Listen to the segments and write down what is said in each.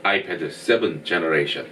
아이패드 7 제너레이션.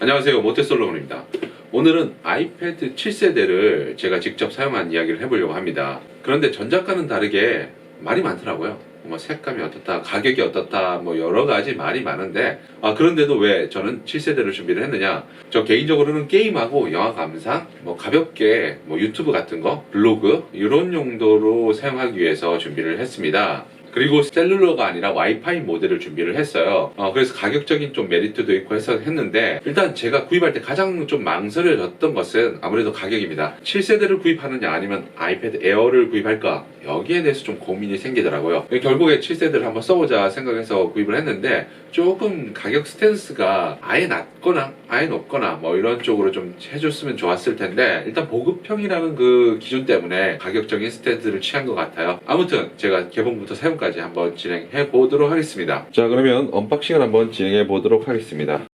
안녕하세요, 모태솔로몬입니다. 오늘은 아이패드 7세대를 제가 직접 사용한 이야기를 해보려고 합니다. 그런데 전작과는 다르게 말이 많더라고요. 뭐 색감이 어떻다, 가격이 어떻다, 뭐 여러가지 말이 많은데 그런데도 왜 저는 7세대를 준비를 했느냐, 저 개인적으로는 게임하고 영화 감상, 뭐 가볍게 뭐 유튜브 같은 거, 블로그 이런 용도로 사용하기 위해서 준비를 했습니다. 그리고 셀룰러가 아니라 와이파이 모델을 준비를 했어요. 그래서 가격적인 좀 메리트도 있고 해서 했는데, 일단 제가 구입할 때 가장 좀 망설여졌던 것은 아무래도 가격입니다. 7세대를 구입하느냐 아니면 아이패드 에어를 구입할까, 여기에 대해서 좀 고민이 생기더라고요. 결국에 7세대를 한번 써보자 생각해서 구입을 했는데, 조금 가격 스탠스가 아예 낮거나 아예 높거나 뭐 이런 쪽으로 좀 해줬으면 좋았을 텐데, 일단 보급형이라는 그 기준 때문에 가격적인 스탠스를 취한 것 같아요. 아무튼 제가 개봉부터 사용까지 한번 진행해 보도록 하겠습니다. 자, 그러면 언박싱을 한번 진행해 보도록 하겠습니다.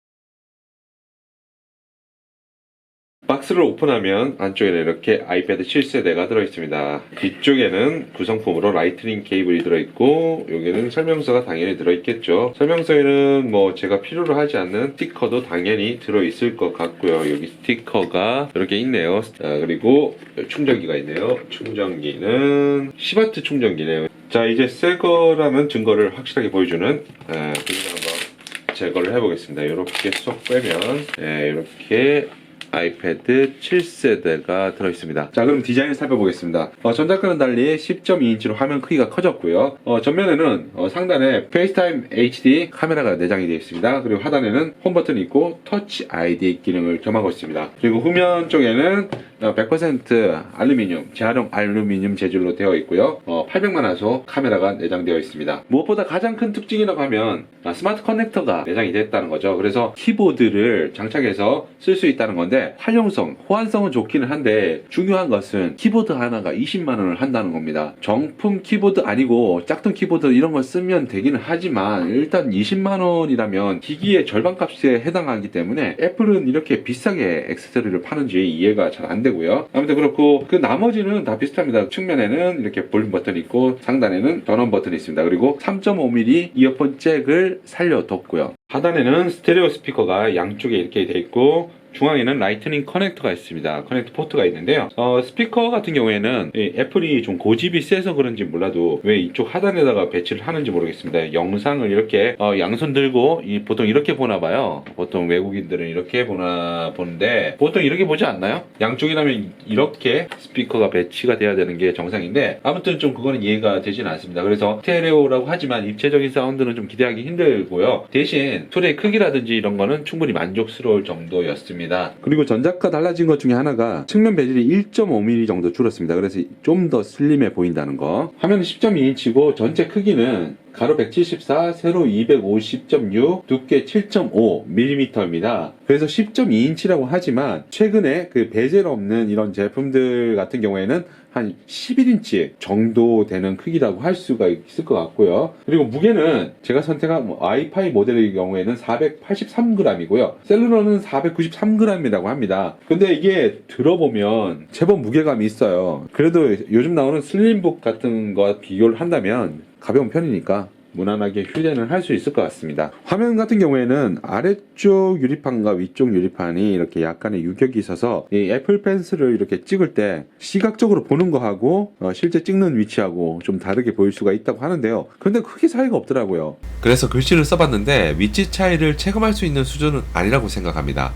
박스를 오픈하면 안쪽에는 이렇게 아이패드 7세대가 들어있습니다. 뒤쪽에는 구성품으로 라이트닝 케이블이 들어있고, 여기는 설명서가 당연히 들어있겠죠. 설명서에는 뭐 제가 필요로 하지 않는 스티커도 당연히 들어있을 것 같고요. 여기 스티커가 이렇게 있네요. 그리고 충전기가 있네요. 충전기는 10W 충전기네요. 자, 이제 새 거라는 증거를 확실하게 보여주는 부분을 한번 제거를 해보겠습니다. 이렇게 쏙 빼면 이렇게 아이패드 7세대가 들어있습니다. 자, 그럼 디자인을 살펴보겠습니다. 전작과는 달리 10.2인치로 화면 크기가 커졌고요. 전면에는 상단에 페이스타임 HD 카메라가 내장이 되어 있습니다. 그리고 하단에는 홈 버튼이 있고 터치 ID 기능을 겸하고 있습니다. 그리고 후면 쪽에는 100% 알루미늄, 재활용 알루미늄 재질로 되어 있고요. 800만 화소 카메라가 내장되어 있습니다. 무엇보다 가장 큰 특징이라고 하면 스마트 커넥터가 내장이 됐다는 거죠. 그래서 키보드를 장착해서 쓸 수 있다는 건데, 활용성, 호환성은 좋기는 한데 중요한 것은 키보드 하나가 20만원을 한다는 겁니다. 정품 키보드 아니고 작던 키보드 이런 걸 쓰면 되기는 하지만, 일단 20만원이라면 기기의 절반값에 해당하기 때문에 애플은 이렇게 비싸게 액세서리를 파는지 이해가 잘 안 되고요. 아무튼 그렇고, 그 나머지는 다 비슷합니다. 측면에는 이렇게 볼륨 버튼이 있고, 상단에는 전원 버튼이 있습니다. 그리고 3.5mm 이어폰 잭을 살려뒀고요. 하단에는 스테레오 스피커가 양쪽에 이렇게 되어 있고, 중앙에는 라이트닝 커넥터가 있습니다. 커넥터 포트가 있는데요. 스피커 같은 경우에는 애플이 좀 고집이 세서 그런지 몰라도 왜 이쪽 하단에다가 배치를 하는지 모르겠습니다. 영상을 이렇게 양손 들고 보통 이렇게 보나 봐요. 보통 외국인들은 이렇게 보는데 보통 이렇게 보지 않나요? 양쪽이라면 이렇게 스피커가 배치가 돼야 되는 게 정상인데, 아무튼 좀 그거는 이해가 되진 않습니다. 그래서 스테레오라고 하지만 입체적인 사운드는 좀 기대하기 힘들고요. 대신 소리의 크기라든지 이런 거는 충분히 만족스러울 정도였습니다. 그리고 전작과 달라진 것 중에 하나가 측면 베젤이 1.5mm 정도 줄었습니다. 그래서 좀 더 슬림해 보인다는 거. 화면은 10.2인치고 전체 크기는 가로 174, 세로 250.6, 두께 7.5mm입니다. 그래서 10.2인치라고 하지만 최근에 그 베젤 없는 이런 제품들 같은 경우에는 한 11인치 정도 되는 크기라고 할 수가 있을 것 같고요. 그리고 무게는 제가 선택한 와이파이 모델의 경우에는 483g이고요. 셀룰러는 493g이라고 합니다. 근데 이게 들어보면 제법 무게감이 있어요. 그래도 요즘 나오는 슬림북 같은 거와 비교를 한다면 가벼운 편이니까 무난하게 휴대는 할 수 있을 것 같습니다. 화면 같은 경우에는 아래쪽 유리판과 위쪽 유리판이 이렇게 약간의 유격이 있어서 이 애플 펜슬을 이렇게 찍을 때 시각적으로 보는 거하고 실제 찍는 위치하고 좀 다르게 보일 수가 있다고 하는데요. 그런데 크게 차이가 없더라고요. 그래서 글씨를 써봤는데 위치 차이를 체감할 수 있는 수준은 아니라고 생각합니다.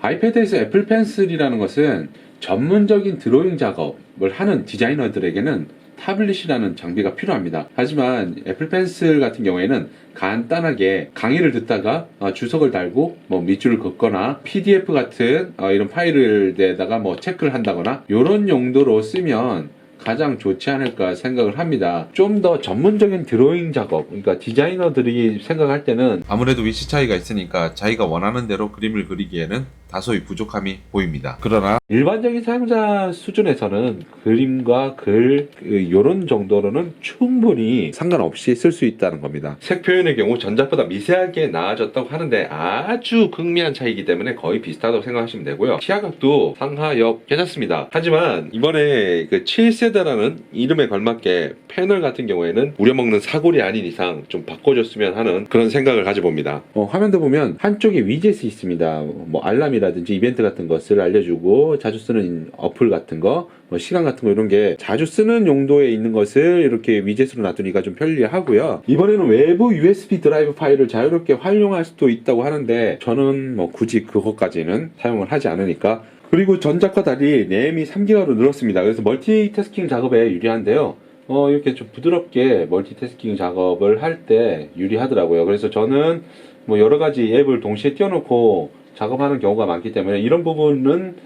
아이패드에서 애플 펜슬이라는 것은 전문적인 드로잉 작업을 하는 디자이너들에게는 타블릿이라는 장비가 필요합니다. 하지만 애플 펜슬 같은 경우에는 간단하게 강의를 듣다가 주석을 달고 뭐 밑줄을 긋거나 PDF 같은 이런 파일을 내다가 뭐 체크를 한다거나 이런 용도로 쓰면 가장 좋지 않을까 생각을 합니다. 좀 더 전문적인 드로잉 작업, 그러니까 디자이너들이 생각할 때는 아무래도 위치 차이가 있으니까 자기가 원하는 대로 그림을 그리기에는 다소의 부족함이 보입니다. 그러나 일반적인 사용자 수준에서는 그림과 글 이런 정도로는 충분히 상관없이 쓸 수 있다는 겁니다. 색 표현의 경우 전작보다 미세하게 나아졌다고 하는데 아주 극미한 차이기 때문에 거의 비슷하다고 생각하시면 되고요. 시야각도 상하 옆 괜찮습니다. 하지만 이번에 그 7세대라는 이름에 걸맞게 패널 같은 경우에는 우려먹는 사골이 아닌 이상 좀 바꿔줬으면 하는 그런 생각을 가져봅니다. 화면도 보면 한쪽에 위젯이 있습니다. 뭐 알람이라든지 이벤트 같은 것을 알려주고 자주 쓰는 어플 같은 거, 뭐 시간 같은 거 이런 게 자주 쓰는 용도에 있는 것을 이렇게 위젯으로 놔두니까 좀 편리하고요. 이번에는 외부 USB 드라이브 파일을 자유롭게 활용할 수도 있다고 하는데 저는 뭐 굳이 그것까지는 사용을 하지 않으니까. 그리고 전작과 달리 램이 3기가로 늘었습니다. 그래서 멀티태스킹 작업에 유리한데요. 이렇게 좀 부드럽게 멀티태스킹 작업을 할 때 유리하더라고요. 그래서 저는 뭐 여러 가지 앱을 동시에 띄워놓고 작업하는 경우가 많기 때문에 이런 부분은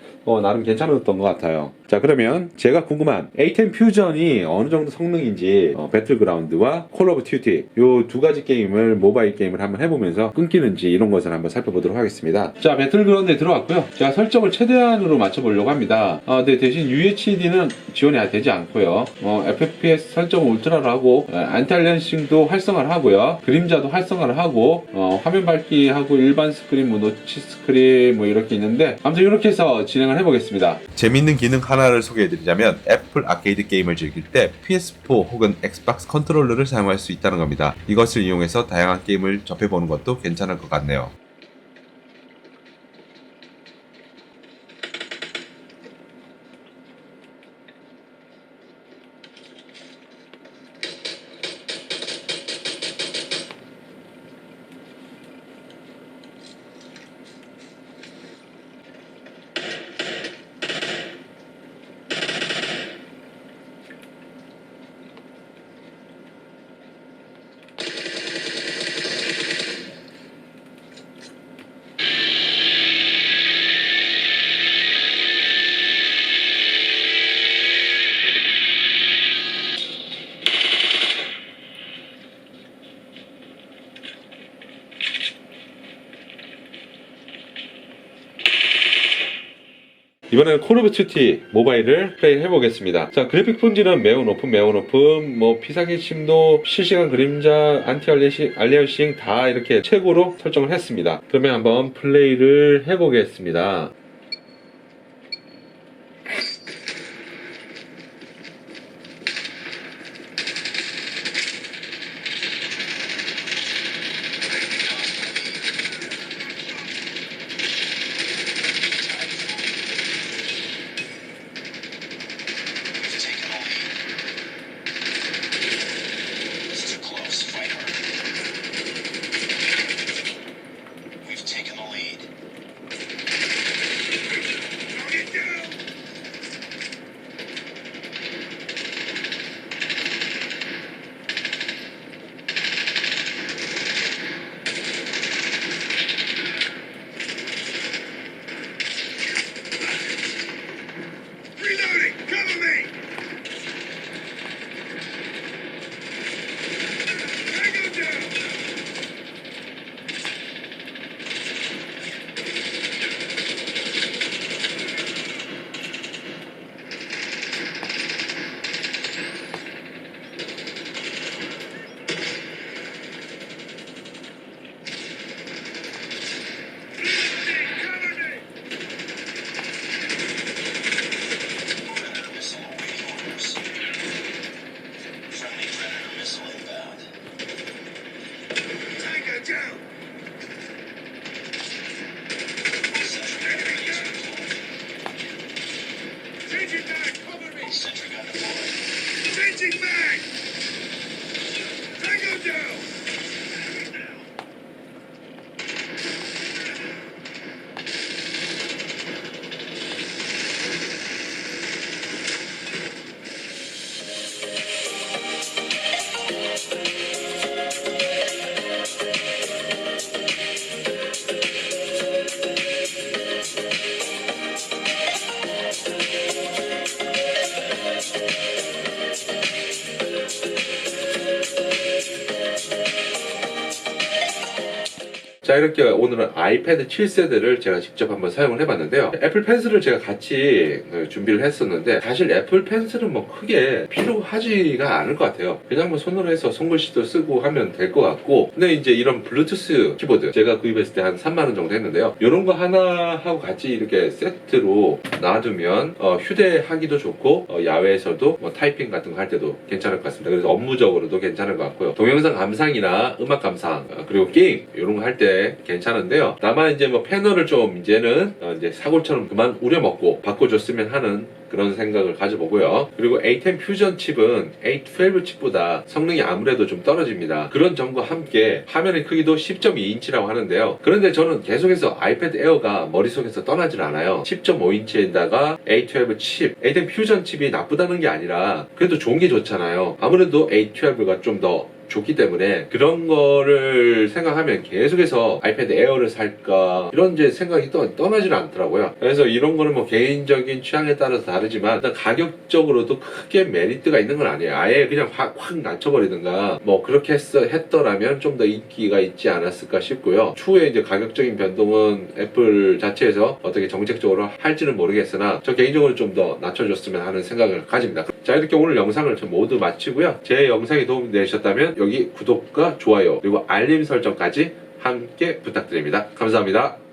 나름 괜찮았던 것 같아요. 자, 그러면 제가 궁금한 A10 퓨전이 어느 정도 성능인지 배틀그라운드와 콜 오브 듀티 요 두 가지 게임을 모바일 게임을 한번 해보면서 끊기는지 이런 것을 한번 살펴보도록 하겠습니다. 자, 배틀그라운드에 들어왔고요. 제가 설정을 최대한으로 맞춰보려고 합니다. 네, 대신 UHD는 지원이 되지 않고요. FPS 설정을 울트라로 하고 안티알리아싱도 활성화를 하고요. 그림자도 활성화를 하고 화면 밝기하고 일반 스크린, 뭐 노치 스크린 뭐 이렇게 있는데 아무튼 이렇게 해서 진행을 해보겠습니다. 재밌는 기능 하나를 소개해드리자면 애플 아케이드 게임을 즐길 때 PS4 혹은 엑스박스 컨트롤러를 사용할 수 있다는 겁니다. 이것을 이용해서 다양한 게임을 접해보는 것도 괜찮을 것 같네요. 이번에는 콜 오브 듀티 모바일을 플레이 해보겠습니다. 자, 그래픽 품질은 매우 높은 뭐 피사기침도 실시간 그림자 안티 알리아싱 다 이렇게 최고로 설정을 했습니다. 그러면 한번 플레이를 해보겠습니다. 자, 이렇게 오늘은 아이패드 7세대를 제가 직접 한번 사용을 해봤는데요. 애플 펜슬을 제가 같이 준비를 했었는데 사실 애플 펜슬은 뭐 크게 필요하지가 않을 것 같아요. 그냥 뭐 손으로 해서 손글씨도 쓰고 하면 될 것 같고, 근데 이제 이런 블루투스 키보드 제가 구입했을 때 한 3만원 정도 했는데요. 이런 거 하나 하고 같이 이렇게 세트로 놔두면 휴대하기도 좋고 야외에서도 뭐 타이핑 같은 거 할 때도 괜찮을 것 같습니다. 그래서 업무적으로도 괜찮을 것 같고요. 동영상 감상이나 음악 감상 그리고 게임 이런 거 할 때 괜찮은데요. 다만 이제 뭐 패널을 좀 이제는 이제 사골처럼 그만 우려먹고 바꿔줬으면 하는 그런 생각을 가져보고요. 그리고 A10 퓨전 칩은 A12 칩보다 성능이 아무래도 좀 떨어집니다. 그런 점과 함께 화면의 크기도 10.2인치라고 하는데요. 그런데 저는 계속해서 아이패드 에어가 머릿속에서 떠나질 않아요. 10.5인치에다가 A12 칩, A10 퓨전 칩이 나쁘다는 게 아니라 그래도 좋은 게 좋잖아요. 아무래도 A12가 좀 더 좋기 때문에 그런 거를 생각하면 계속해서 아이패드 에어를 살까 이런 이제 생각이 떠나질 않더라고요. 그래서 이런 거는 뭐 개인적인 취향에 따라서 다르지만 일단 가격적으로도 크게 메리트가 있는 건 아니에요. 아예 그냥 확 낮춰버리든가 뭐 그렇게 했더라면 좀 더 인기가 있지 않았을까 싶고요. 추후에 이제 가격적인 변동은 애플 자체에서 어떻게 정책적으로 할지는 모르겠으나 저 개인적으로 좀 더 낮춰줬으면 하는 생각을 가집니다. 자, 이렇게 오늘 영상을 모두 마치고요. 제 영상이 도움이 되셨다면 여기 구독과 좋아요 그리고 알림 설정까지 함께 부탁드립니다. 감사합니다.